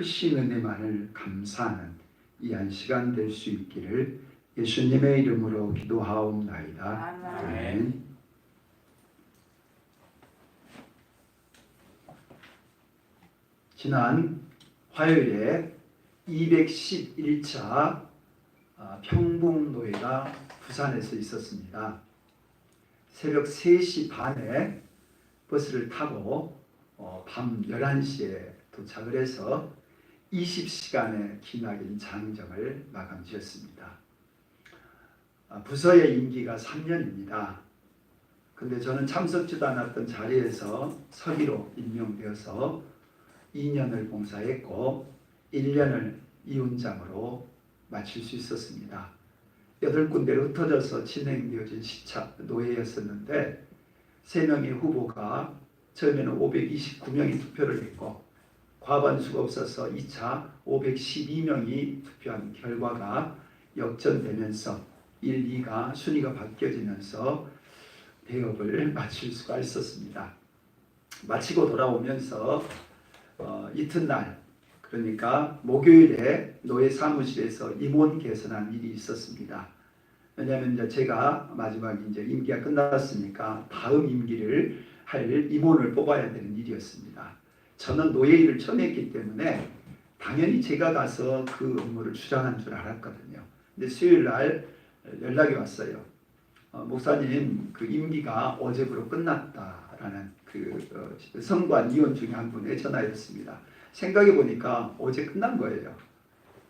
크신 은혜만을 감사하는 이 한 시간 될 수 있기를 예수님의 이름으로 기도하옵나이다. 아멘. 지난 화요일에 211차 평북노회가 부산에서 있었습니다. 새벽 3시 반에 버스를 타고 밤 11시에 도착을 해서 20시간의 기나긴 장정을 마감 지었습니다. 부서의 임기가 3년입니다. 근데 저는 참석지도 않았던 자리에서 서기로 임명되어서 2년을 봉사했고 1년을 이훈장으로 마칠 수 있었습니다. 8군데로 흩어져서 진행되어진 시차 노회였었는데 3명의 후보가 처음에는 529명이 투표를 했고 과반수가 없어서 2차 512명이 투표한 결과가 역전되면서 1, 2가 순위가 바뀌어지면서 대업을 마칠 수가 있었습니다. 마치고 돌아오면서 이튿날 그러니까 목요일에 노회 사무실에서 임원 개선한 일이 있었습니다. 왜냐하면 이제 제가 마지막 이제 임기가 끝났으니까 다음 임기를 할 임원을 뽑아야 되는 일이었습니다. 저는 노예 일을 처음 했기 때문에 당연히 제가 가서 그 업무를 주장한 줄 알았거든요. 근데 수요일 날 연락이 왔어요. 목사님 그 임기가 어제부로 끝났다라는 성관 위원 중에 한 분의 전화였습니다. 생각해 보니까 어제 끝난 거예요.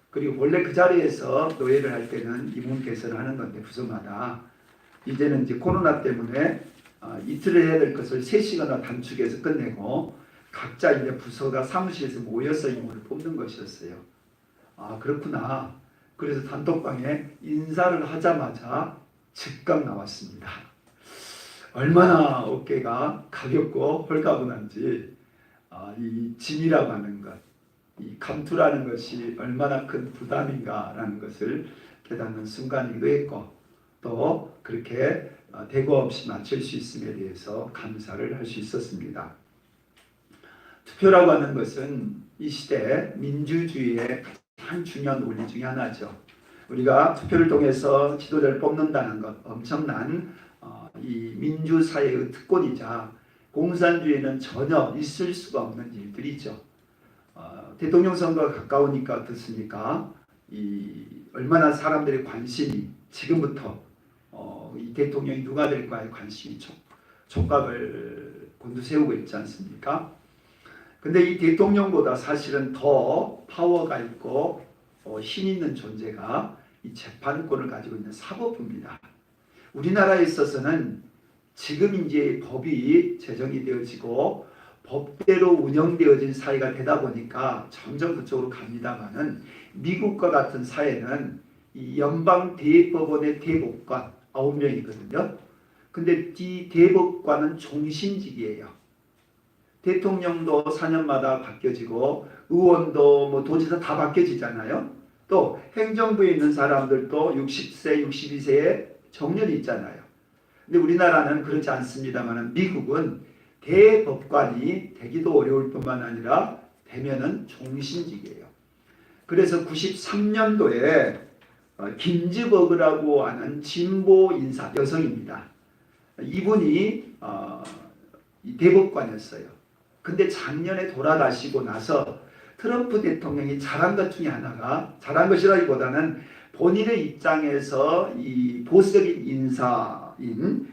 그리고 원래 그 자리에서 노예를 할 때는 임원 개설을 하는 건데 부서마다 이제는 이제 코로나 때문에 이틀을 해야 될 것을 3시간이나 단축해서 끝내고 각자 이제 부서가 사무실에서 모여서 임원을 뽑는 것이었어요. 아 그렇구나. 그래서 단톡방에 인사를 하자마자 즉각 나왔습니다. 얼마나 어깨가 가볍고 홀가분한지 이 짐이라고 하는 것, 이 감투라는 것이 얼마나 큰 부담인가라는 것을 깨닫는 순간이기도 했고 또 그렇게 대고 없이 마칠 수 있음에 대해서 감사를 할 수 있었습니다. 투표라고 하는 것은 이 시대 민주주의의 가장 중요한 원리 중에 하나죠. 우리가 투표를 통해서 지도자를 뽑는다는 것 엄청난 이 민주사회의 특권이자 공산주의는 전혀 있을 수가 없는 일들이죠. 대통령 선거가 가까우니까 어떻습니까? 얼마나 사람들의 관심이 지금부터 이 대통령이 누가 될까에 관심이 촉각을 곤두세우고 있지 않습니까? 근데 이 대통령보다 사실은 더 파워가 있고 힘 있는 존재가 이 재판권을 가지고 있는 사법부입니다. 우리나라에 있어서는 지금 이제 법이 제정이 되어지고 법대로 운영되어진 사회가 되다 보니까 점점 그쪽으로 갑니다만은 미국과 같은 사회는 이 연방 대법원의 대법관 9명이거든요. 근데 이 대법관은 종신직이에요. 대통령도 4년마다 바뀌어지고 의원도 뭐 도지사 다 바뀌어지잖아요. 또 행정부에 있는 사람들도 60세, 62세에 정년이 있잖아요. 근데 우리나라는 그렇지 않습니다만 미국은 대법관이 되기도 어려울 뿐만 아니라 되면은 종신직이에요. 그래서 93년도에 긴즈버그라고 하는 진보 인사 여성입니다. 이분이 대법관이었어요. 근데 작년에 돌아가시고 나서 트럼프 대통령이 잘한 것 중에 하나가 잘한 것이라기보다는 본인의 입장에서 이 보수적인 인사인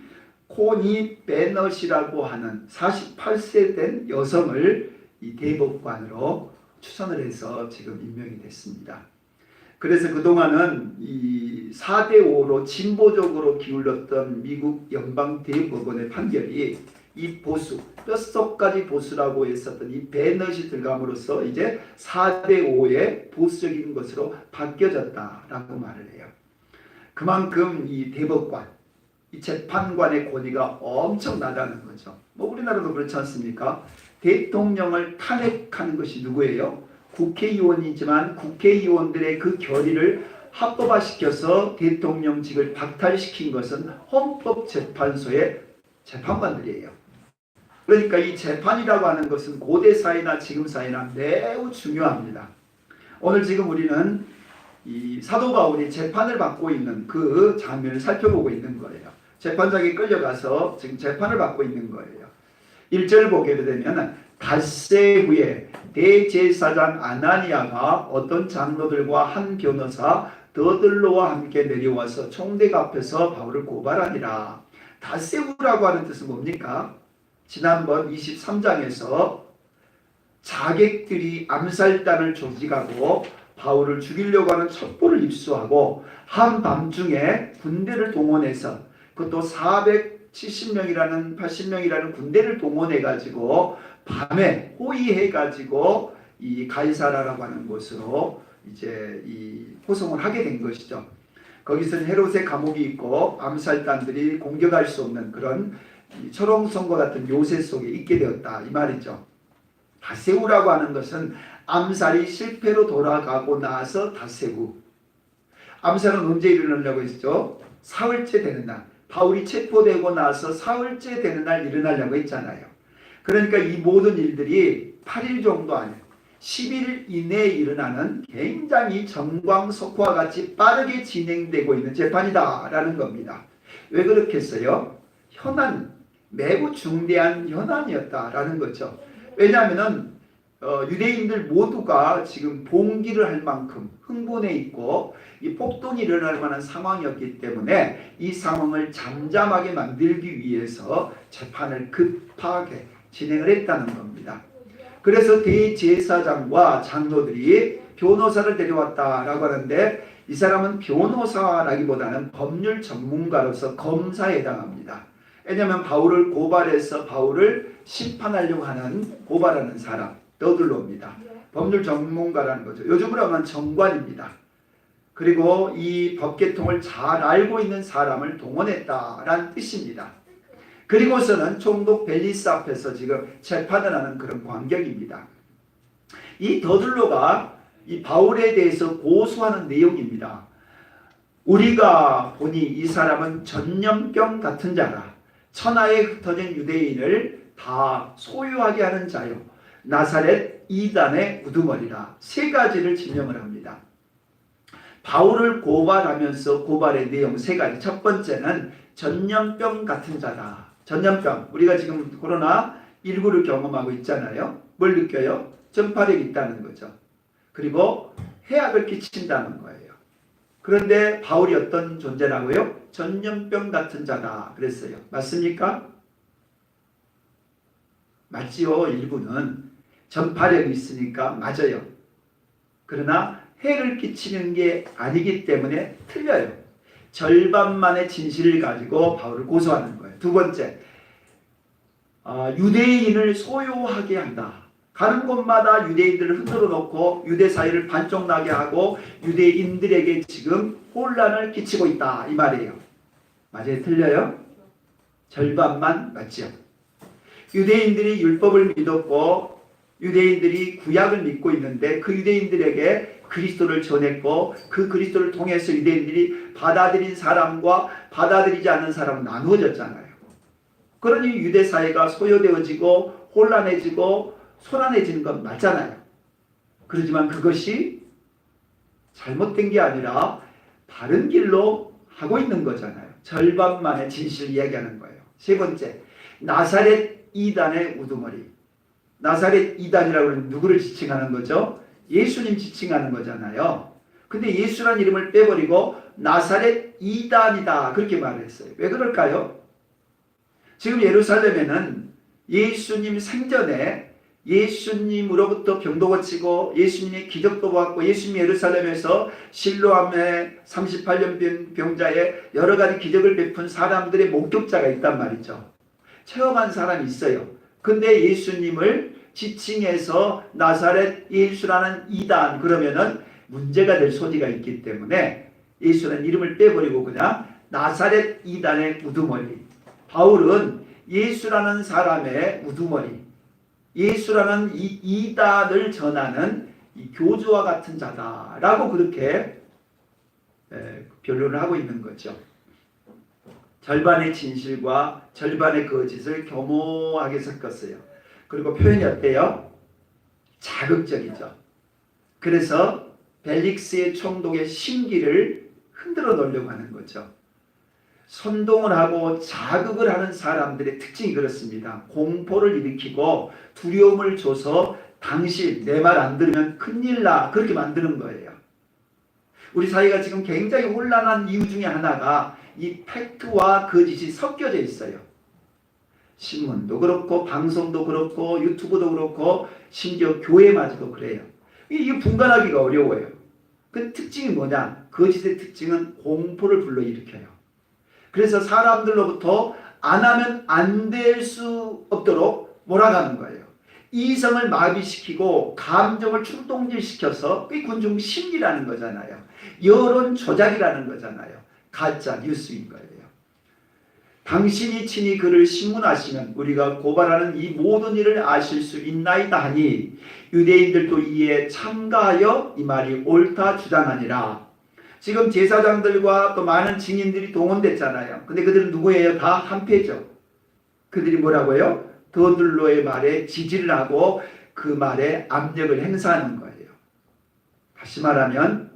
코니 베넛이라고 하는 48세 된 여성을 이 대법관으로 추천을 해서 지금 임명이 됐습니다. 그래서 그동안은 이 4대5로 진보적으로 기울었던 미국 연방 대법원의 판결이 이 보수, 뼛속까지 보수라고 했었던 이 베넛이 들어감으로써 이제 4대5의 보수적인 것으로 바뀌어졌다라고 말을 해요. 그만큼 이 대법관, 이 재판관의 권위가 엄청나다는 거죠. 뭐 우리나라도 그렇지 않습니까? 대통령을 탄핵하는 것이 누구예요? 국회의원이지만 국회의원들의 그 결의를 합법화시켜서 대통령직을 박탈시킨 것은 헌법재판소의 재판관들이에요. 그러니까 이 재판이라고 하는 것은 고대 사회나 지금 사회나 매우 중요합니다. 오늘 지금 우리는 이 사도 바울이 재판을 받고 있는 그 장면을 살펴보고 있는 거예요. 재판장에 끌려가서 지금 재판을 받고 있는 거예요. 1절 보게 되면 닷새 후에 대제사장 아나니아가 어떤 장로들과 한 변호사 더들로와 함께 내려와서 총대가 앞에서 바울을 고발하니라. 닷새 후라고 하는 뜻은 뭡니까? 지난번 23장에서 자객들이 암살단을 조직하고 바울을 죽이려고 하는 첩보를 입수하고 한밤중에 군대를 동원해서 그것도 470명이라는 80명이라는 군대를 동원해 가지고 밤에 호위해 가지고 이 가이사라라고 하는 곳으로 이제 이 호송을 하게 된 것이죠. 거기서는 헤롯의 감옥이 있고 암살단들이 공격할 수 없는 그런 초롱성과 같은 요새 속에 있게 되었다 이 말이죠. 닷새후라고 하는 것은 암살이 실패로 돌아가고 나서 닷새후. 암살은 언제 일어나려고 했죠? 사흘째 되는 날. 바울이 체포되고 나서 사흘째 되는 날 일어나려고 했잖아요. 그러니까 이 모든 일들이 8일 정도 아니에요. 10일 이내에 일어나는 굉장히 정광석화와 같이 빠르게 진행되고 있는 재판이다라는 겁니다. 왜 그렇겠어요? 현안, 매우 중대한 현안이었다라는 거죠. 왜냐하면 유대인들 모두가 지금 봉기를 할 만큼 흥분해 있고 이 폭동이 일어날 만한 상황이었기 때문에 이 상황을 잠잠하게 만들기 위해서 재판을 급하게 진행을 했다는 겁니다. 그래서 대제사장과 장로들이 변호사를 데려왔다라고 하는데 이 사람은 변호사라기보다는 법률 전문가로서 검사에 해당합니다. 왜냐하면 바울을 고발해서 바울을 심판하려고 하는 고발하는 사람 더들로입니다. 법률 전문가라는 거죠. 요즘으로 하면 정관입니다. 그리고 이 법계통을 잘 알고 있는 사람을 동원했다라는 뜻입니다. 그리고서는 총독 벨리스 앞에서 지금 재판을 하는 그런 광경입니다. 이 더들로가 이 바울에 대해서 고소하는 내용입니다. 우리가 보니 이 사람은 전염병 같은 자라. 천하에 흩어진 유대인을 다 소유하게 하는 자요. 나사렛 이단의 우두머리라. 세 가지를 지명을 합니다. 바울을 고발하면서 고발의 내용 세 가지. 첫 번째는 전염병 같은 자다. 전염병. 우리가 지금 코로나19를 경험하고 있잖아요. 뭘 느껴요? 전파력이 있다는 거죠. 그리고 해악을 끼친다는 거예요. 그런데 바울이 어떤 존재라고요? 전염병 같은 자다 그랬어요. 맞습니까? 맞지요. 일부는 전파력이 있으니까 맞아요. 그러나 해를 끼치는 게 아니기 때문에 틀려요. 절반만의 진실을 가지고 바울을 고소하는 거예요. 두 번째, 유대인을 소유하게 한다. 가는 곳마다 유대인들을 흔들어 놓고 유대 사회를 반쪽 나게 하고 유대인들에게 지금 혼란을 끼치고 있다 이 말이에요. 맞아요? 틀려요? 절반만 맞죠. 유대인들이 율법을 믿었고 유대인들이 구약을 믿고 있는데 그 유대인들에게 그리스도를 전했고 그 그리스도를 통해서 유대인들이 받아들인 사람과 받아들이지 않는 사람은 나누어졌잖아요. 그러니 유대 사회가 소요되어지고 혼란해지고 소란해지는 건 맞잖아요. 그렇지만 그것이 잘못된 게 아니라 바른 길로 하고 있는 거잖아요. 절반만의 진실을 이야기하는 거예요. 세 번째, 나사렛 이단의 우두머리. 나사렛 이단이라고 하면 누구를 지칭하는 거죠? 예수님 지칭하는 거잖아요. 근데 예수라는 이름을 빼버리고 나사렛 이단이다 그렇게 말을 했어요. 왜 그럴까요? 지금 예루살렘에는 예수님 생전에 예수님으로부터 병도 고치고 예수님의 기적도 보았고 예수님이 예루살렘에서 실로암의 38년 병자의 여러 가지 기적을 베푼 사람들의 목격자가 있단 말이죠. 체험한 사람이 있어요. 근데 예수님을 지칭해서 나사렛 예수라는 이단 그러면은 문제가 될 소지가 있기 때문에 예수라는 이름을 빼버리고 그냥 나사렛 이단의 우두머리. 바울은 예수라는 사람의 우두머리, 예수라는 이 이단을 전하는 이 교주와 같은 자다라고 그렇게 변론을 하고 있는 거죠. 절반의 진실과 절반의 거짓을 교묘하게 섞었어요. 그리고 표현이 어때요? 자극적이죠. 그래서 벨릭스의 총독의 심기를 흔들어 놓으려고 하는 거죠. 선동을 하고 자극을 하는 사람들의 특징이 그렇습니다. 공포를 일으키고 두려움을 줘서 당신 내 말 안 들으면 큰일 나, 그렇게 만드는 거예요. 우리 사회가 지금 굉장히 혼란한 이유 중에 하나가 이 팩트와 거짓이 섞여져 있어요. 신문도 그렇고 방송도 그렇고 유튜브도 그렇고 심지어 교회마저도 그래요. 이게 분간하기가 어려워요. 그 특징이 뭐냐? 거짓의 특징은 공포를 불러일으켜요. 그래서 사람들로부터 안 하면 안 될 수 없도록 몰아가는 거예요. 이성을 마비시키고 감정을 충동질시켜서 그게 군중 심리라는 거잖아요. 여론 조작이라는 거잖아요. 가짜 뉴스인 거예요. 당신이 친히 그를 신문하시면 우리가 고발하는 이 모든 일을 아실 수 있나이다 하니 유대인들도 이에 참가하여 이 말이 옳다 주장하니라. 지금 제사장들과 또 많은 증인들이 동원됐잖아요. 근데 그들은 누구예요? 다 한패죠. 그들이 뭐라고요? 더둘로의 말에 지지를 하고 그 말에 압력을 행사하는 거예요. 다시 말하면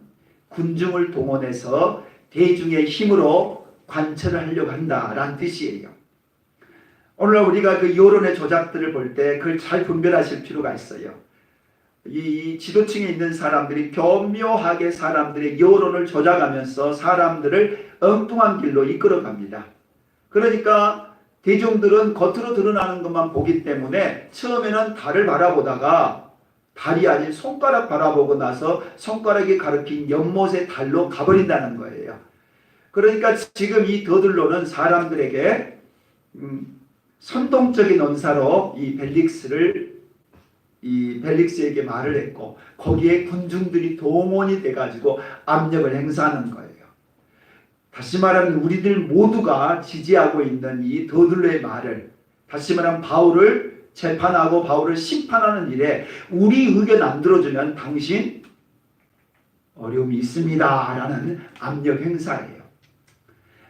군중을 동원해서 대중의 힘으로 관철을 하려고 한다라는 뜻이에요. 오늘날 우리가 그 여론의 조작들을 볼 때 그걸 잘 분별하실 필요가 있어요. 이 지도층에 있는 사람들이 교묘하게 사람들의 여론을 조작하면서 사람들을 엉뚱한 길로 이끌어갑니다. 그러니까 대중들은 겉으로 드러나는 것만 보기 때문에 처음에는 달을 바라보다가 달이 아닌 손가락 바라보고 나서 손가락이 가리킨 연못의 달로 가버린다는 거예요. 그러니까 지금 이 더들로는 사람들에게 선동적인 언사로 이 벨릭스에게 말을 했고 거기에 군중들이 동원이 돼가지고 압력을 행사하는 거예요. 다시 말하면 우리들 모두가 지지하고 있는 이 더들로의 말을, 다시 말하면 바울을 재판하고 바울을 심판하는 일에 우리 의견 안 들어주면 당신 어려움이 있습니다 라는 압력 행사예요.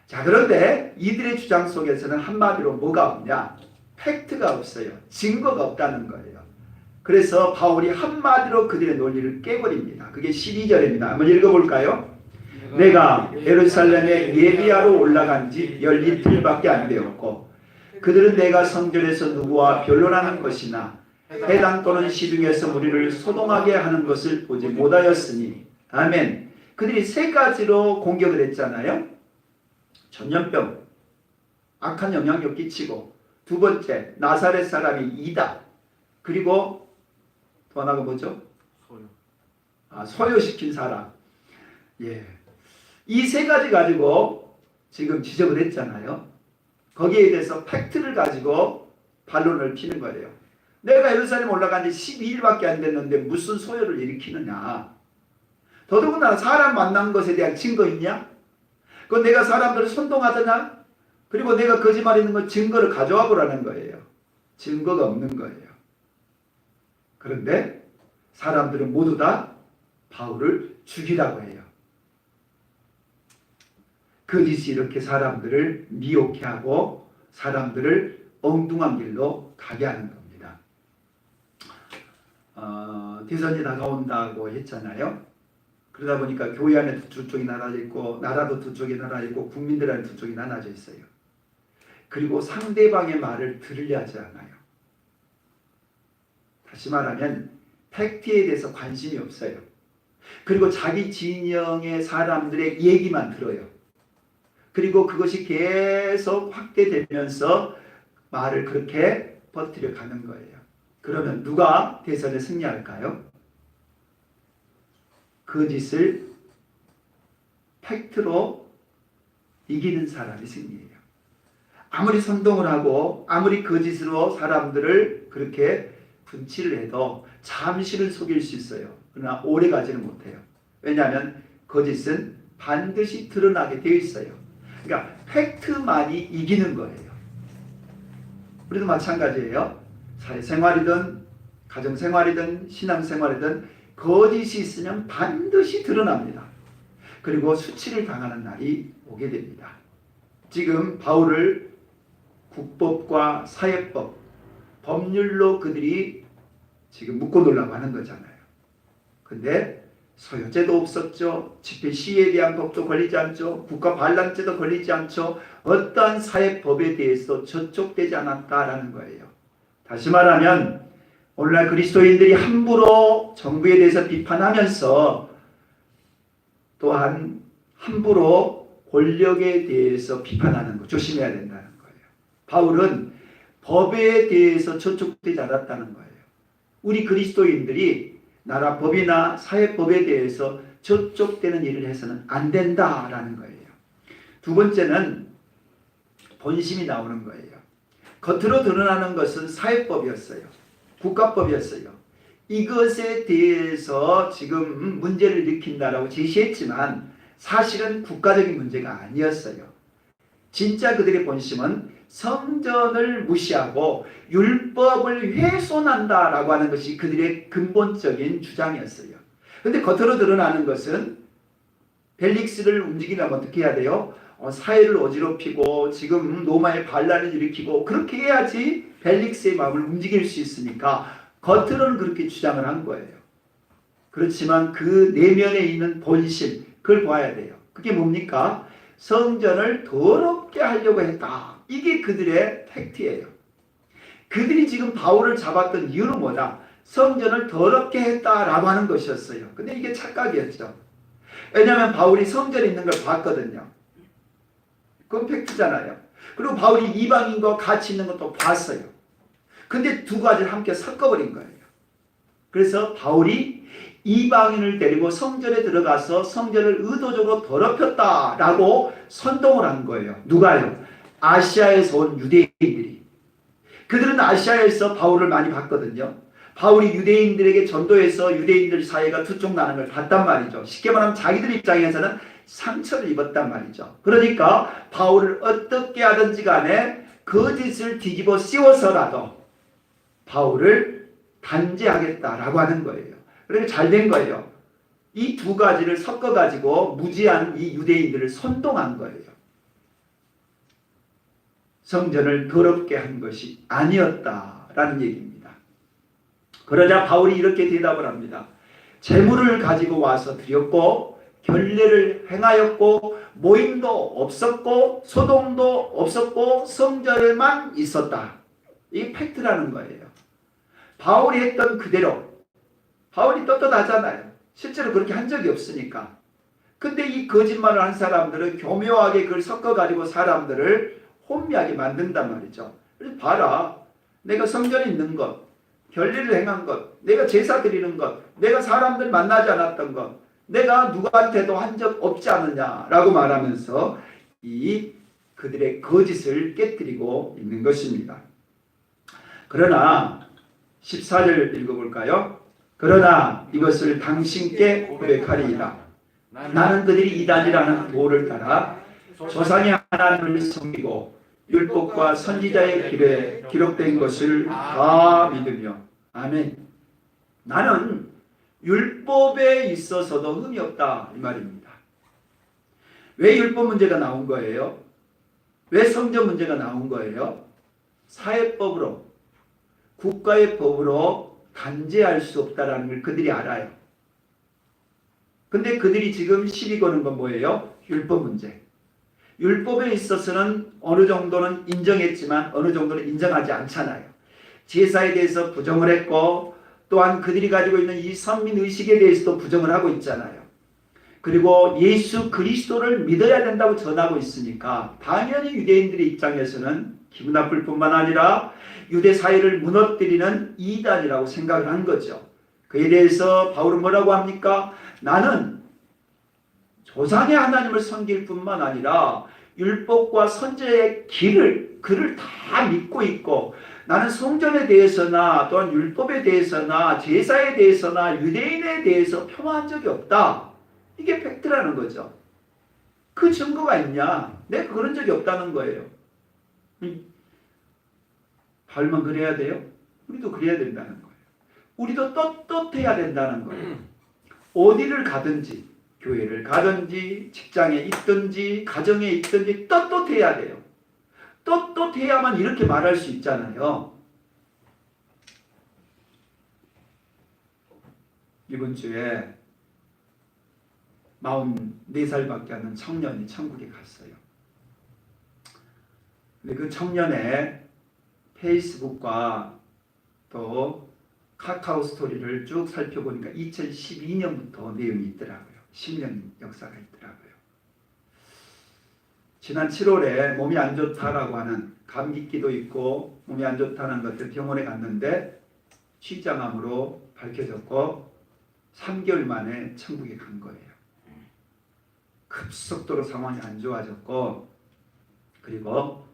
자, 그런데 이들의 주장 속에서는 한마디로 뭐가 없냐? 팩트가 없어요. 증거가 없다는 거예요. 그래서 바울이 한마디로 그들의 논리를 깨버립니다. 그게 12절입니다. 한번 읽어볼까요? 내가 예루살렘에 예비하러 올라간 지 열이틀밖에 안 되었고 그들은 내가 성전에서 누구와 변론하는 것이나 회당 또는 시중에서 우리를 소동하게 하는 것을 보지 못하였으니 아멘. 그들이 세 가지로 공격을 했잖아요. 전염병, 악한 영향력 끼치고, 두 번째 나사렛 사람이 이다. 그리고 또 하나가 뭐죠? 소요시킨 사람. 예. 이 세 가지 가지고 지금 지적을 했잖아요. 거기에 대해서 팩트를 가지고 반론을 피는 거예요. 내가 예루살렘 올라간 지 12일밖에 안 됐는데 무슨 소요를 일으키느냐. 더더군다나 사람 만난 것에 대한 증거 있냐? 그건 내가 사람들을 선동하더냐? 그리고 내가 거짓말하는 건 증거를 가져와 보라는 거예요. 증거가 없는 거예요. 그런데 사람들은 모두 다 바울을 죽이라고 해요. 거짓이 이렇게 사람들을 미혹해 하고 사람들을 엉뚱한 길로 가게 하는 겁니다. 대선이 다가온다고 했잖아요. 그러다 보니까 교회 안에 두 쪽이 나눠져 있고 나라도 두 쪽이 나눠져 있고 국민들 안에 두 쪽이 나눠져 있어요. 그리고 상대방의 말을 들으려 하지 않아요. 다시 말하면 팩트에 대해서 관심이 없어요. 그리고 자기 진영의 사람들의 얘기만 들어요. 그리고 그것이 계속 확대되면서 말을 그렇게 퍼뜨려 가는 거예요. 그러면 누가 대선에 승리할까요? 거짓을 팩트로 이기는 사람이 승리해요. 아무리 선동을 하고 아무리 거짓으로 사람들을 그렇게 분치를 해도 잠시는 속일 수 있어요. 그러나 오래 가지는 못해요. 왜냐하면 거짓은 반드시 드러나게 되어 있어요. 그러니까 팩트만이 이기는 거예요. 우리도 마찬가지예요. 사회생활이든 가정생활이든 신앙생활이든 거짓이 있으면 반드시 드러납니다. 그리고 수치를 당하는 날이 오게 됩니다. 지금 바울을 국법과 사회법, 법률로 그들이 지금 묶어놓으려고 하는 거잖아요. 근데 소유죄도 없었죠. 집회 시위에 대한 법도 걸리지 않죠. 국가 반란죄도 걸리지 않죠. 어떠한 사회법에 대해서 저촉되지 않았다라는 거예요. 다시 말하면 오늘날 그리스도인들이 함부로 정부에 대해서 비판하면서 또한 함부로 권력에 대해서 비판하는 거 조심해야 된다는 거예요. 바울은 법에 대해서 저촉되지 않았다는 거예요. 우리 그리스도인들이 나라 법이나 사회법에 대해서 저촉되는 일을 해서는 안 된다라는 거예요. 두 번째는 본심이 나오는 거예요. 겉으로 드러나는 것은 사회법이었어요. 국가법이었어요. 이것에 대해서 지금 문제를 일으킨다라고 제시했지만 사실은 국가적인 문제가 아니었어요. 진짜 그들의 본심은 성전을 무시하고 율법을 훼손한다라고 하는 것이 그들의 근본적인 주장이었어요. 그런데 겉으로 드러나는 것은 벨릭스를 움직이려면 어떻게 해야 돼요? 사회를 어지럽히고 지금 로마의 반란을 일으키고 그렇게 해야지 벨릭스의 마음을 움직일 수 있으니까 겉으로는 그렇게 주장을 한 거예요. 그렇지만 그 내면에 있는 본심, 그걸 봐야 돼요. 그게 뭡니까? 성전을 더럽게 하려고 했다. 이게 그들의 팩트예요. 그들이 지금 바울을 잡았던 이유는 뭐냐? 성전을 더럽게 했다라고 하는 것이었어요. 근데 이게 착각이었죠. 왜냐하면 바울이 성전에 있는 걸 봤거든요. 그건 팩트잖아요. 그리고 바울이 이방인과 같이 있는 것도 봤어요. 근데 두 가지를 함께 섞어버린 거예요. 그래서 바울이 이방인을 데리고 성전에 들어가서 성전을 의도적으로 더럽혔다라고 선동을 한 거예요. 누가요? 아시아에서 온 유대인들이. 그들은 아시아에서 바울을 많이 봤거든요. 바울이 유대인들에게 전도해서 유대인들 사이가 투쪽나는 걸 봤단 말이죠. 쉽게 말하면 자기들 입장에서는 상처를 입었단 말이죠. 그러니까 바울을 어떻게 하든지 간에 거짓을 뒤집어 씌워서라도 바울을 단죄하겠다라고 하는 거예요. 그래서 잘 된 거예요. 이 두 가지를 섞어가지고 무지한 이 유대인들을 선동한 거예요. 성전을 더럽게 한 것이 아니었다라는 얘기입니다. 그러자 바울이 이렇게 대답을 합니다. 재물을 가지고 와서 드렸고 결례를 행하였고 모임도 없었고 소동도 없었고 성전에만 있었다. 이게 팩트라는 거예요. 바울이 했던 그대로. 바울이 떳떳하잖아요. 실제로 그렇게 한 적이 없으니까. 근데 이 거짓말을 한 사람들은 교묘하게 그걸 섞어가지고 사람들을 혼미하게 만든단 말이죠. 그래서 봐라. 내가 성전에 있는 것, 결례를 행한 것, 내가 제사 드리는 것, 내가 사람들 만나지 않았던 것, 내가 누구한테도 한 적 없지 않느냐라고 말하면서 이 그들의 거짓을 깨뜨리고 있는 것입니다. 그러나 14절 읽어볼까요? 그러나 이것을 당신께 고백하리이다. 나는 그들이 이단이라는 도를 따라 조상의 하나님을 섬기고 율법과 선지자의 길에 기록된 것을 다 믿으며 아멘. 나는 율법에 있어서도 흠이 없다 이 말입니다. 왜 율법 문제가 나온 거예요? 왜 성전 문제가 나온 거예요? 사회법으로 국가의 법으로 단죄할 수 없다라는 걸 그들이 알아요. 근데 그들이 지금 시비 거는 건 뭐예요? 율법 문제. 율법에 있어서는 어느 정도는 인정했지만 어느 정도는 인정하지 않잖아요. 제사에 대해서 부정을 했고 또한 그들이 가지고 있는 이 선민의식에 대해서도 부정을 하고 있잖아요. 그리고 예수 그리스도를 믿어야 된다고 전하고 있으니까 당연히 유대인들의 입장에서는 기분 나쁠 뿐만 아니라 유대 사회를 무너뜨리는 이단이라고 생각을 한 거죠. 그에 대해서 바울은 뭐라고 합니까? 나는 조상의 하나님을 섬길 뿐만 아니라 율법과 선지자의 글을 다 믿고 있고 나는 성전에 대해서나 또한 율법에 대해서나 제사에 대해서나 유대인에 대해서 폄하한 적이 없다. 이게 팩트라는 거죠. 그 증거가 있냐? 내가 그런 적이 없다는 거예요. 바울만 그래야 돼요? 우리도 그래야 된다는 거예요. 우리도 떳떳해야 된다는 거예요. 어디를 가든지 교회를 가든지 직장에 있든지 가정에 있든지 떳떳해야 돼요. 떳떳해야만 이렇게 말할 수 있잖아요. 이번 주에 44살밖에 안 된 청년이 천국에 갔어요. 근데 그 청년의 페이스북과 또 카카오 스토리를 쭉 살펴보니까 2012년부터 내용이 있더라고요. 10년 역사가 있더라고요. 지난 7월에 몸이 안 좋다라고 하는 감기기도 있고 몸이 안 좋다는 것을 병원에 갔는데 췌장암으로 밝혀졌고 3개월 만에 천국에 간 거예요. 급속도로 상황이 안 좋아졌고 그리고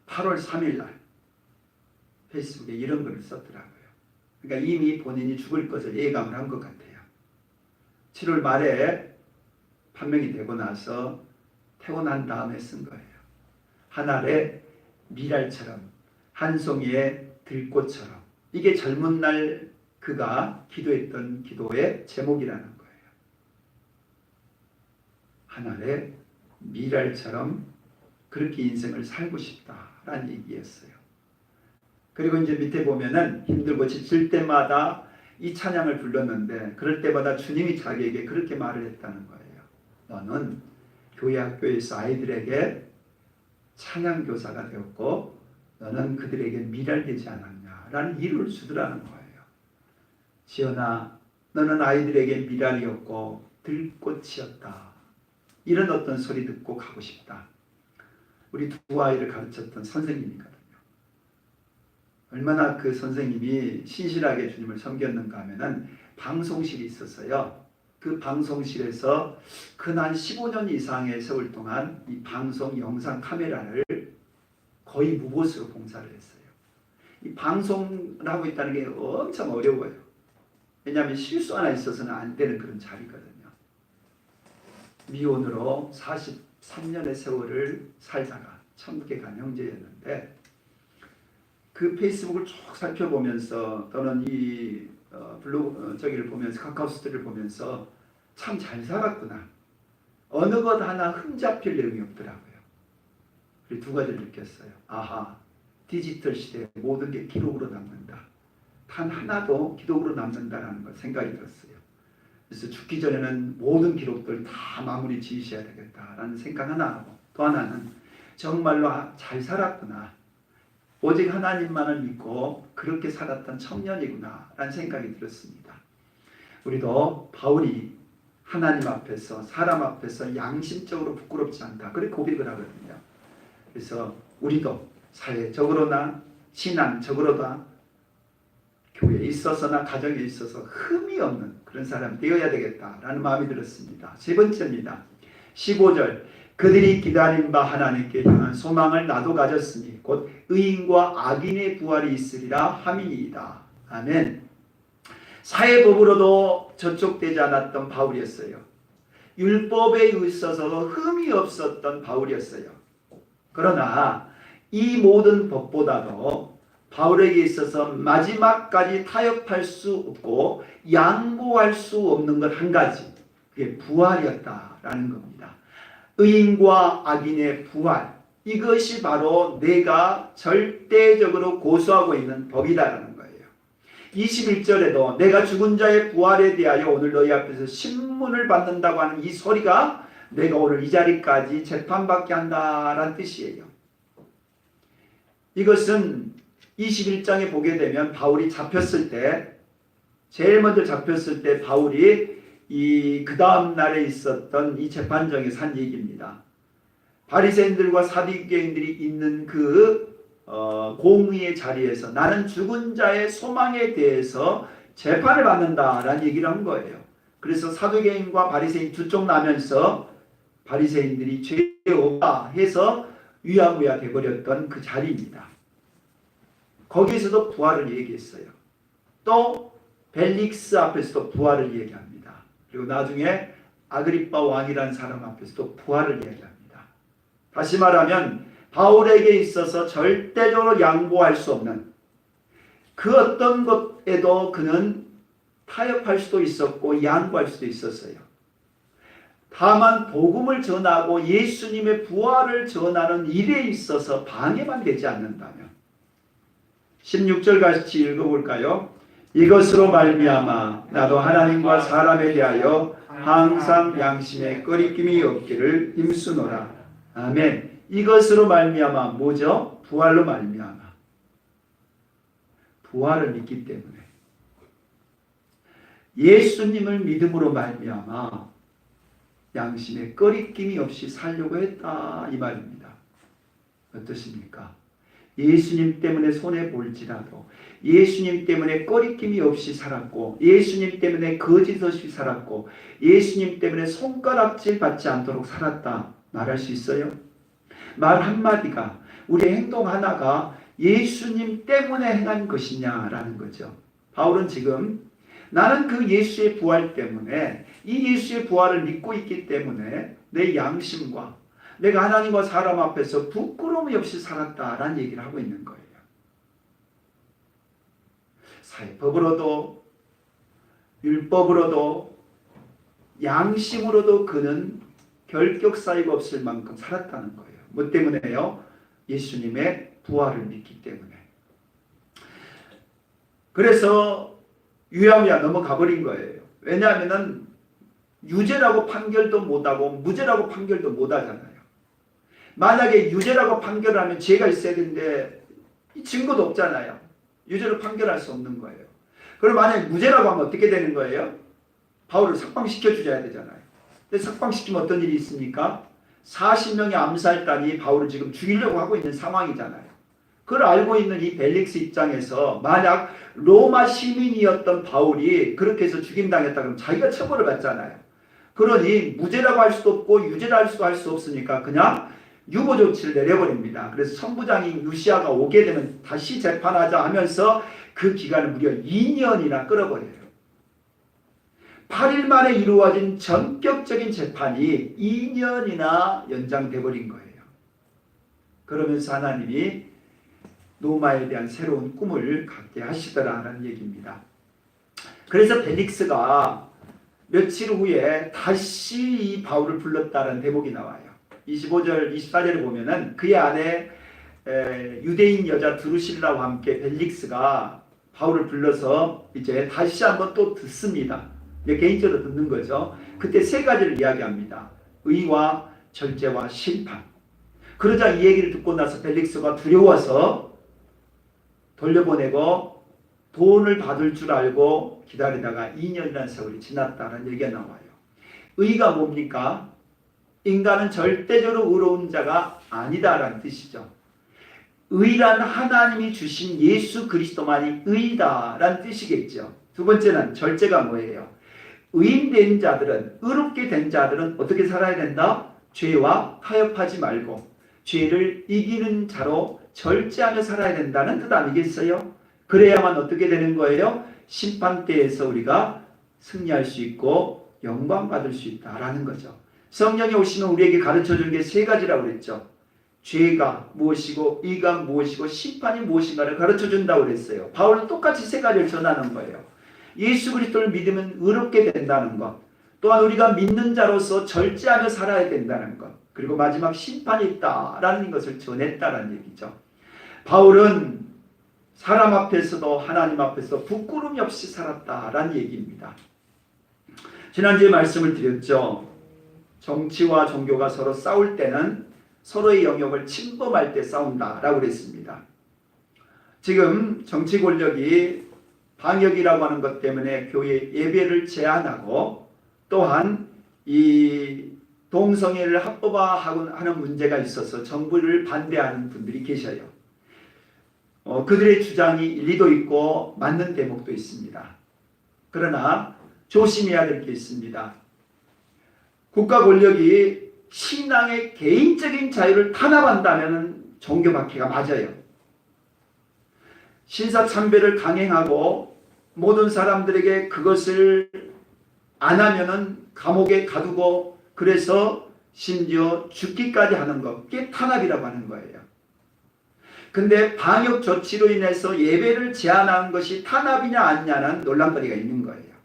8월 3일 날 페이스북에 이런 글을 썼더라고요. 그러니까 이미 본인이 죽을 것을 예감을 한 것 같아요. 7월 말에 판명이 되고 나서 태어난 다음에 쓴 거예요. 한 알의 미랄처럼 한 송이의 들꽃처럼. 이게 젊은 날 그가 기도했던 기도의 제목이라는 거예요. 한 알의 미랄처럼 그렇게 인생을 살고 싶다라는 얘기였어요. 그리고 이제 밑에 보면은 힘들고 지칠 때마다 이 찬양을 불렀는데 그럴 때마다 주님이 자기에게 그렇게 말을 했다는 거예요. 너는 교회 학교에서 아이들에게 찬양 교사가 되었고 너는 그들에게 미랄되지 않았냐라는 이유를 주더라는 거예요. 지연아, 너는 아이들에게 미랄이었고 들꽃이었다. 이런 어떤 소리 듣고 가고 싶다. 우리 두 아이를 가르쳤던 선생님이거든요. 얼마나 그 선생님이 신실하게 주님을 섬겼는가 하면은 방송실이 있었어요. 그 방송실에서 근한 15년 이상의 세월 동안 이 방송 영상 카메라를 거의 무보수로 봉사를 했어요. 이 방송을 하고 있다는 게 엄청 어려워요. 왜냐하면 실수 하나 있어서는 안 되는 그런 자리거든요. 미혼으로 43년의 세월을 살다가 천국에 간 형제였는데 그 페이스북을 쭉 살펴보면서 또는 이 블로그 저기를 보면서 카카오 스토리를 보면서 참 잘 살았구나. 어느 것 하나 흠잡힐 내용이 없더라고요. 그리고 두 가지를 느꼈어요. 아하, 디지털 시대에 모든 게 기록으로 남는다. 단 하나도 기록으로 남는다라는 걸 생각이 들었어요. 그래서 죽기 전에는 모든 기록들 다 마무리 지으셔야 되겠다라는 생각 하나 하고 또 하나는 정말로 잘 살았구나. 오직 하나님만을 믿고 그렇게 살았던 청년이구나 라는 생각이 들었습니다. 우리도 바울이 하나님 앞에서 사람 앞에서 양심적으로 부끄럽지 않다 그렇게 고백을 하거든요. 그래서 우리도 사회적으로나 신앙적으로나 교회에 있어서나 가정에 있어서 흠이 없는 그런 사람 되어야 되겠다라는 마음이 들었습니다. 세 번째입니다. 15절 그들이 기다린 바 하나님께 향한 소망을 나도 가졌으니 곧 의인과 악인의 부활이 있으리라 함이니이다. 아멘. 사회법으로도 저촉되지 않았던 바울이었어요. 율법에 있어서도 흠이 없었던 바울이었어요. 그러나 이 모든 법보다도 바울에게 있어서 마지막까지 타협할 수 없고 양보할 수 없는 것 한 가지, 그게 부활이었다라는 겁니다. 의인과 악인의 부활, 이것이 바로 내가 절대적으로 고수하고 있는 법이다라는 거예요. 21절에도 내가 죽은 자의 부활에 대하여 오늘 너희 앞에서 신문을 받는다고 하는 이 소리가 내가 오늘 이 자리까지 재판받게 한다라는 뜻이에요. 이것은 21장에 보게 되면 바울이 잡혔을 때, 제일 먼저 잡혔을 때 바울이 그 다음 날에 있었던 이 재판정에서 한 얘기입니다. 바리새인들과 사두개인들이 있는 그 공의의 자리에서 나는 죽은 자의 소망에 대해서 재판을 받는다라는 얘기를 한 거예요. 그래서 사두개인과 바리새인 두 쪽 나면서 바리새인들이 죄 없다 해서 위야무야 돼버렸던 그 자리입니다. 거기에서도 부활을 얘기했어요. 또 벨릭스 앞에서도 부활을 얘기합니다. 그리고 나중에 아그리빠 왕이라는 사람 앞에서도 부활을 얘기합니다. 다시 말하면 바울에게 있어서 절대적으로 양보할 수 없는 그 어떤 것에도 그는 타협할 수도 있었고 양보할 수도 있었어요. 다만 복음을 전하고 예수님의 부활을 전하는 일에 있어서 방해만 되지 않는다면 16절 같이 읽어볼까요? 이것으로 말미암아 나도 하나님과 사람에 대하여 항상 양심에 꺼리낌이 없기를 힘쓰노라. 아멘. 이것으로 말미암아 뭐죠? 부활로 말미암아. 부활을 믿기 때문에 예수님을 믿음으로 말미암아 양심에 꺼리낌이 없이 살려고 했다 이 말입니다. 어떠십니까? 예수님 때문에 손해볼지라도 예수님 때문에 꺼리낌이 없이 살았고 예수님 때문에 거짓 없이 살았고 예수님 때문에 손가락질 받지 않도록 살았다 말할 수 있어요? 말 한마디가 우리의 행동 하나가 예수님 때문에 행한 것이냐라는 거죠. 바울은 지금 나는 그 예수의 부활 때문에 이 예수의 부활을 믿고 있기 때문에 내 양심과 내가 하나님과 사람 앞에서 부끄러움이 없이 살았다라는 얘기를 하고 있는 거예요. 사회법으로도 율법으로도 양심으로도 그는 결격 사유가 없을 만큼 살았다는 거예요. 뭐 때문에요? 예수님의 부활을 믿기 때문에. 그래서 유야무야 넘어가 버린 거예요. 왜냐하면 유죄라고 판결도 못하고 무죄라고 판결도 못하잖아요. 만약에 유죄라고 판결하면 죄가 있어야 되는데 증거도 없잖아요. 유죄로 판결할 수 없는 거예요. 그럼 만약에 무죄라고 하면 어떻게 되는 거예요? 바울을 석방시켜 주셔야 되잖아요. 근데 석방시키면 어떤 일이 있습니까? 40명의 암살단이 바울을 지금 죽이려고 하고 있는 상황이잖아요. 그걸 알고 있는 이 벨릭스 입장에서 만약 로마 시민이었던 바울이 그렇게 해서 죽임당했다 그러면 자기가 처벌을 받잖아요. 그러니 무죄라고 할 수도 없고 유죄라 할 수 없으니까 그냥 유보 조치를 내려버립니다. 그래서 천부장인 루시아가 오게 되면 다시 재판하자 하면서 그 기간을 무려 2년이나 끌어버려요. 8일 만에 이루어진 전격적인 재판이 2년이나 연장돼 버린 거예요. 그러면서 하나님이 로마에 대한 새로운 꿈을 갖게 하시더라라는 얘기입니다. 그래서 벨릭스가 며칠 후에 다시 이 바울을 불렀다는 대목이 나와요. 25절, 24절을 보면은 그의 아내 유대인 여자 드루실라와 함께 벨릭스가 바울을 불러서 이제 다시 한번 또 듣습니다. 개인적으로 듣는 거죠. 그때 세 가지를 이야기합니다. 의와 절제와 심판. 그러자 이 얘기를 듣고 나서 벨릭스가 두려워서 돌려보내고 돈을 받을 줄 알고 기다리다가 2년이라는 세월이 지났다는 얘기가 나와요. 의가 뭡니까? 인간은 절대적으로 의로운 자가 아니다라는 뜻이죠. 의란 하나님이 주신 예수 그리스도만이 의다라는 뜻이겠죠. 두 번째는 절제가 뭐예요? 의인된 자들은, 의롭게 된 자들은 어떻게 살아야 된다? 죄와 타협하지 말고 죄를 이기는 자로 절제하며 살아야 된다는 뜻 아니겠어요? 그래야만 어떻게 되는 거예요? 심판대에서 우리가 승리할 수 있고 영광 받을 수 있다라는 거죠. 성령이 오시면 우리에게 가르쳐 주는 게 세 가지라고 그랬죠. 죄가 무엇이고 의가 무엇이고 심판이 무엇인가를 가르쳐 준다고 그랬어요. 바울은 똑같이 세 가지를 전하는 거예요. 예수 그리스도를 믿으면 의롭게 된다는 것, 또한 우리가 믿는 자로서 절제하며 살아야 된다는 것, 그리고 마지막 심판이 있다라는 것을 전했다라는 얘기죠. 바울은 사람 앞에서도 하나님 앞에서 부끄러움이 없이 살았다라는 얘기입니다. 지난주에 말씀을 드렸죠. 정치와 종교가 서로 싸울 때는 서로의 영역을 침범할 때 싸운다라고 그랬습니다. 지금 정치 권력이 방역이라고 하는 것 때문에 교회 예배를 제한하고 또한 이 동성애를 합법화하는 문제가 있어서 정부를 반대하는 분들이 계셔요. 그들의 주장이 일리도 있고 맞는 대목도 있습니다. 그러나 조심해야 될 게 있습니다. 국가 권력이 신앙의 개인적인 자유를 탄압한다면 종교 박해가 맞아요. 신사참배를 강행하고 모든 사람들에게 그것을 안 하면은 감옥에 가두고 그래서 심지어 죽기까지 하는 것, 그게 탄압이라고 하는 거예요. 근데 방역 조치로 인해서 예배를 제한한 것이 탄압이냐 아니냐는 논란거리가 있는 거예요.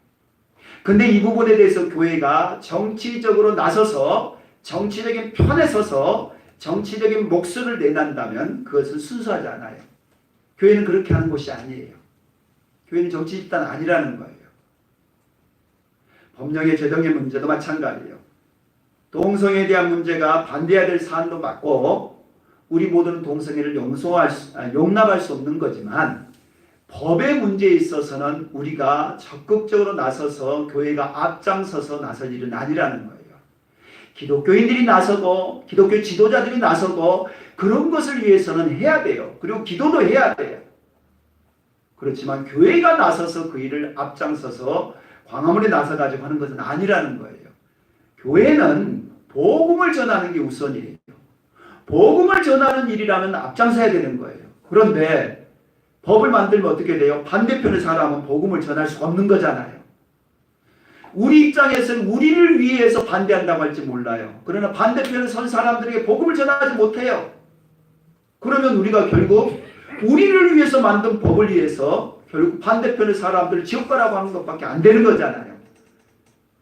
근데 이 부분에 대해서 교회가 정치적으로 나서서 정치적인 편에 서서 정치적인 목소리를 내난다면 그것은 순수하지 않아요. 교회는 그렇게 하는 곳이 아니에요. 교회는 정치 집단 아니라는 거예요. 법령의 제정의 문제도 마찬가지예요. 동성애에 대한 문제가 반대해야 될 사안도 맞고 우리 모두는 동성애를 용납할 수 없는 거지만 법의 문제에 있어서는 우리가 적극적으로 나서서 교회가 앞장서서 나설 일은 아니라는 거예요. 기독교인들이 나서고 기독교 지도자들이 나서고 그런 것을 위해서는 해야 돼요. 그리고 기도도 해야 돼요. 그렇지만 교회가 나서서 그 일을 앞장서서 광화문에 나서가지고 하는 것은 아니라는 거예요. 교회는 복음을 전하는 게 우선이에요. 복음을 전하는 일이라면 앞장서야 되는 거예요. 그런데 법을 만들면 어떻게 돼요? 반대편의 사람은 복음을 전할 수가 없는 거잖아요. 우리 입장에서는 우리를 위해서 반대한다고 할지 몰라요. 그러나 반대편에 선 사람들에게 복음을 전하지 못해요. 그러면 우리가 결국 우리를 위해서 만든 법을 위해서 결국 반대편의 사람들을 지옥 가라고 하는 것밖에 안 되는 거잖아요.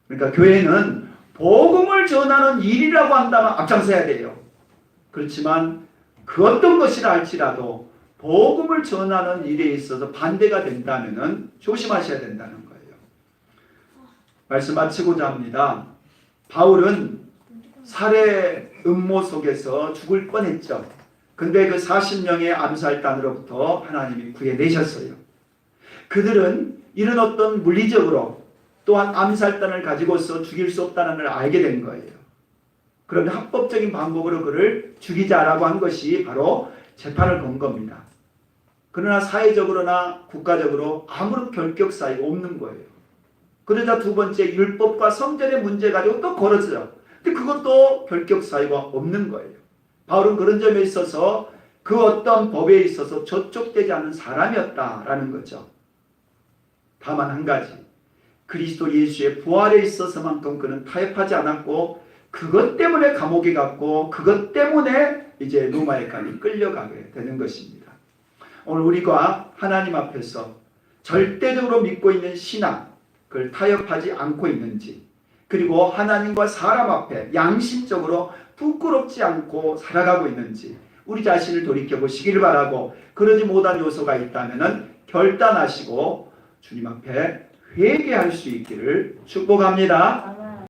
그러니까 교회는 복음을 전하는 일이라고 한다면 앞장서야 돼요. 그렇지만 그 어떤 것이라 할지라도 복음을 전하는 일에 있어서 반대가 된다면 조심하셔야 된다는 거예요. 말씀 마치고자 합니다. 바울은 살해 음모 속에서 죽을 뻔했죠. 근데 그 40명의 암살단으로부터 하나님이 구해내셨어요. 그들은 이런 어떤 물리적으로 또한 암살단을 가지고서 죽일 수 없다는 걸 알게 된 거예요. 그런데 합법적인 방법으로 그를 죽이자라고 한 것이 바로 재판을 건 겁니다. 그러나 사회적으로나 국가적으로 아무런 결격 사유가 없는 거예요. 그러자 두 번째 율법과 성전의 문제 가지고 또 걸어져요. 근데 그것도 결격 사유가 없는 거예요. 바울은 그런 점에 있어서 그 어떤 법에 있어서 저촉되지 않은 사람이었다라는 거죠. 다만 한 가지, 그리스도 예수의 부활에 있어서만큼 그는 타협하지 않았고 그것 때문에 감옥에 갔고 그것 때문에 이제 로마에까지 끌려가게 되는 것입니다. 오늘 우리가 하나님 앞에서 절대적으로 믿고 있는 신앙, 그걸 타협하지 않고 있는지, 그리고 하나님과 사람 앞에 양심적으로 부끄럽지 않고 살아가고 있는지 우리 자신을 돌이켜보시기를 바라고, 그러지 못한 요소가 있다면 결단하시고 주님 앞에 회개할 수 있기를 축복합니다.